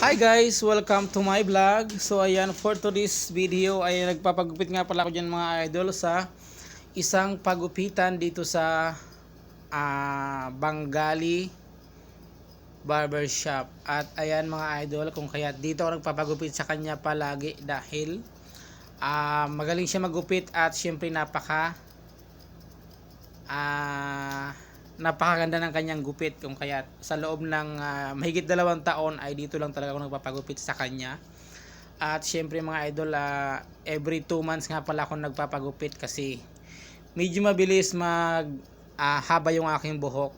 Hi guys! Welcome to my vlog. So ayan, for today's video ay nagpapagupit nga pala ako dyan mga idol sa isang pagupitan dito sa Bengali Barbershop. At ayan mga idol, kung kaya dito ako nagpapagupit sa kanya palagi dahil magaling siya magupit at syempre napakaganda ng kanyang gupit, kung kaya sa loob ng mahigit 2 taon ay dito lang talaga ako nagpapagupit sa kanya. At syempre mga idol, every 2 months nga pala ako nagpapagupit kasi medyo mabilis haba yung aking buhok.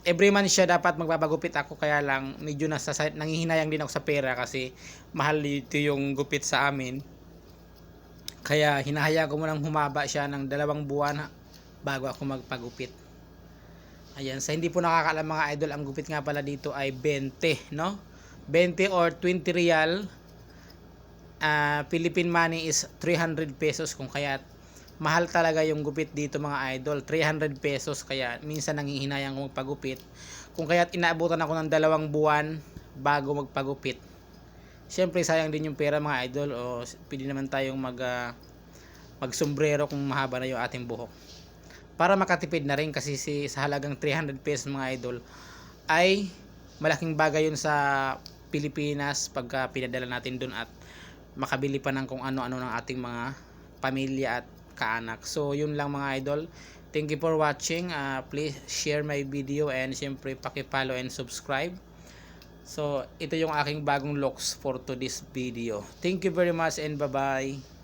Every month siya dapat magpapagupit ako, kaya lang medyo nangihinayang din ako sa pera kasi mahal dito yung gupit sa amin. Kaya hinahaya ko munang humaba siya ng 2 buwan bago ako magpagupit. Ayan, sa hindi po nakakaalam mga idol, ang gupit nga pala dito ay 20, no? 20 or 20 real. Philippine money is 300 pesos, kung kaya mahal talaga yung gupit dito mga idol. 300 pesos, kaya minsan nangihinayang ko magpagupit. Kung kaya inaabutan ako ng 2 buwan bago magpagupit. Siyempre sayang din yung pera mga idol, o pwede naman tayong magsombrero kung mahaba na yung ating buhok. Para makatipid na rin kasi sa halagang 300 pesos mga idol ay malaking bagay yun sa Pilipinas pagka pinadala natin dun, at makabili pa ng kung ano-ano ng ating mga pamilya at kaanak. So yun lang mga idol. Thank you for watching. Please share my video and syempre paki-follow and subscribe. So ito yung aking bagong looks for today's video. Thank you very much and bye bye.